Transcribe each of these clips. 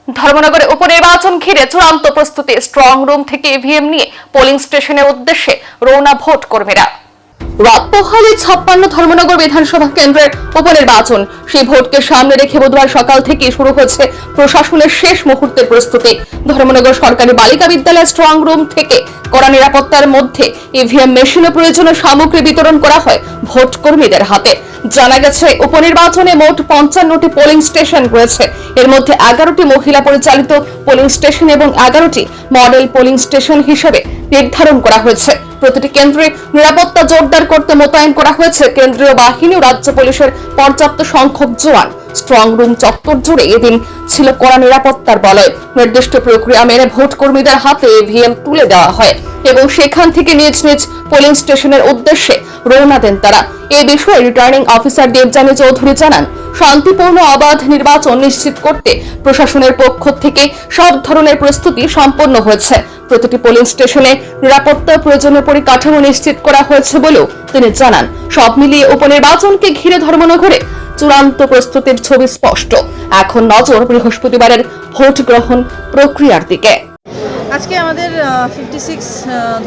ধর্মনগরে উপনির্বাচন ঘিরে চূড়ান্ত প্রস্তুতি, স্ট্রং রুম থেকে ইভিএম নিয়ে পোলিং স্টেশনের উদ্দেশ্যে রওনা ভোট কর্মীরা। রাত পোহালে 56 ধর্মনগর বিধানসভা কেন্দ্রের উপনির্বাচন, সেই ভোটকে সামনে রেখে বুধবার সকাল থেকে শুরু হয়েছে প্রশাসনের শেষ মুহূর্তের প্রস্তুতি। ধর্মনগর সরকারি বালিকা বিদ্যালয় স্ট্রং রুম থেকে কড়া নিরাপত্তার মধ্যে ইভিএম মেশিনে প্রয়োজনীয় সামগ্রী বিতরণ করা হয় ভোট কর্মীদের হাতে। জানা গেছে, উপনির্বাচনে মোট 55টি পোলিং স্টেশন রয়েছে। এর মধ্যে 11টি মহিলা পরিচালিত পোলিং স্টেশন এবং 11টি মডেল পোলিং স্টেশন হিসেবে নির্ধারণ করা হয়েছে। প্রতিটি কেন্দ্রে নিরাপত্তা জোরদার করতে মোতায়েন করা হয়েছে কেন্দ্রীয় বাহিনী ও রাজ্য পুলিশের পর্যাপ্ত সংখ্যক জওয়ান। স্ট্রং রুম চত্বর জুড়ে এদিন ছিল কড়া নিরাপত্তার বলয়। নির্দিষ্ট প্রক্রিয়া মেনে ভোট কর্মীদের হাতে ইভিএম তুলে দেওয়া হয় এবং সেখান থেকে নিজ নিজ পোলিং স্টেশনের উদ্দেশ্যে রওনা দেন তারা। এ বিষয়ে রিটার্নিং অফিসার দেবযানী চৌধুরী জানান, শান্তিপূর্ণ অবাধ নির্বাচন নিশ্চিত করতে প্রশাসনের পক্ষ থেকে সব ধরনের প্রস্তুতি সম্পন্ন হয়েছে। প্রতিটি পোলিং স্টেশনে নিরাপত্তা প্রয়োজনীয় পরিকাঠামো নিশ্চিত করা হয়েছে বলেও তিনি জানান। সব মিলিয়ে উপনির্বাচনকে ঘিরে ধর্মনগরে চূড়ান্ত প্রস্তুতির ছবি স্পষ্ট। এখন নজর বৃহস্পতিবারের ভোট গ্রহণ প্রক্রিয়ার দিকে। আজকে আমাদের 56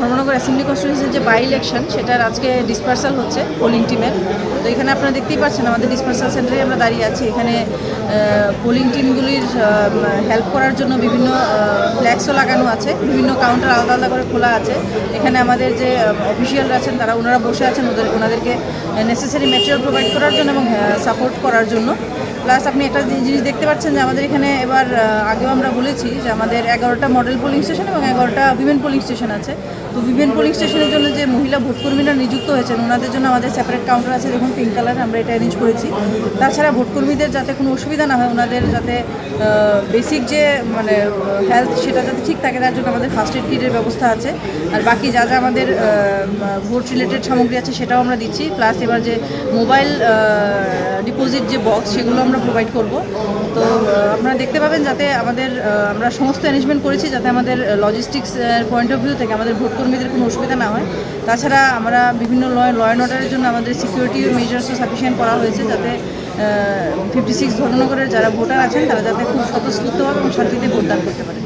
ধর্মনগর অ্যাসেম্বলি কনস্টিটিউয়েন্সির যে বাই ইলেকশন, সেটার আজকে ডিসপার্সাল হচ্ছে পোলিং টিমের। তো এখানে আপনারা দেখতেই পাচ্ছেন আমাদের ডিসপার্সাল সেন্টারে আমরা দাঁড়িয়ে আছি। এখানে পোলিং টিমগুলির হেল্প করার জন্য বিভিন্ন ফ্ল্যাক্সও লাগানো আছে, বিভিন্ন কাউন্টার আলাদা আলাদা করে খোলা আছে। এখানে আমাদের যে অফিসিয়ালরা আছেন তারা ওনারা বসে আছেন ওনাদেরকে নেসেসারি ম্যাটেরিয়াল প্রোভাইড করার জন্য এবং সাপোর্ট করার জন্য। প্লাস আপনি একটা জিনিস দেখতে পাচ্ছেন যে আমাদের এখানে এবার আগেও আমরা বলেছি যে আমাদের 11টা মডেল পোলিং স্টেশন এবং 11টা উইমেন পোলিং স্টেশন আছে। তো উইমেন পোলিং স্টেশনের জন্য যে মহিলা ভোটকর্মীরা নিযুক্ত হয়েছেন ওনাদের জন্য আমাদের সেপারেট কাউন্টার আছে, দেখুন পিঙ্ক কালার, আমরা এটা অ্যারেঞ্জ করেছি। তাছাড়া ভোটকর্মীদের যাতে কোনো অসুবিধা না হয়, ওনাদের যাতে বেসিক যে হেলথ সেটা যাতে ঠিক থাকে তার জন্য আমাদের ফার্স্ট এড কিটের ব্যবস্থা আছে। আর বাকি যা যা আমাদের ভোট রিলেটেড সামগ্রী আছে সেটাও আমরা দিচ্ছি। প্লাস এবার যে মোবাইল ডিপোজিট যে বক্স সেগুলো আমরা প্রোভাইড করব। তো আপনারা দেখতে পাবেন যাতে আমরা সমস্ত অ্যারেঞ্জমেন্ট করেছি যাতে আমাদের লজিস্টিক্স পয়েন্ট অফ ভিউ থেকে আমাদের ভোটকর্মীদের কোনো অসুবিধা না হয়। তাছাড়া আমরা বিভিন্ন ল অ্যান্ড অর্ডারের জন্য আমাদের সিকিউরিটি মেজার্সও সাফিসিয়েন্ট করা হয়েছে যাতে 56 ধর্মনগরের যারা ভোটার আছেন তারা যাতে খুব স্বতঃস্ফূর্তভাবে এবং শান্তিতে ভোটদান করতে পারে।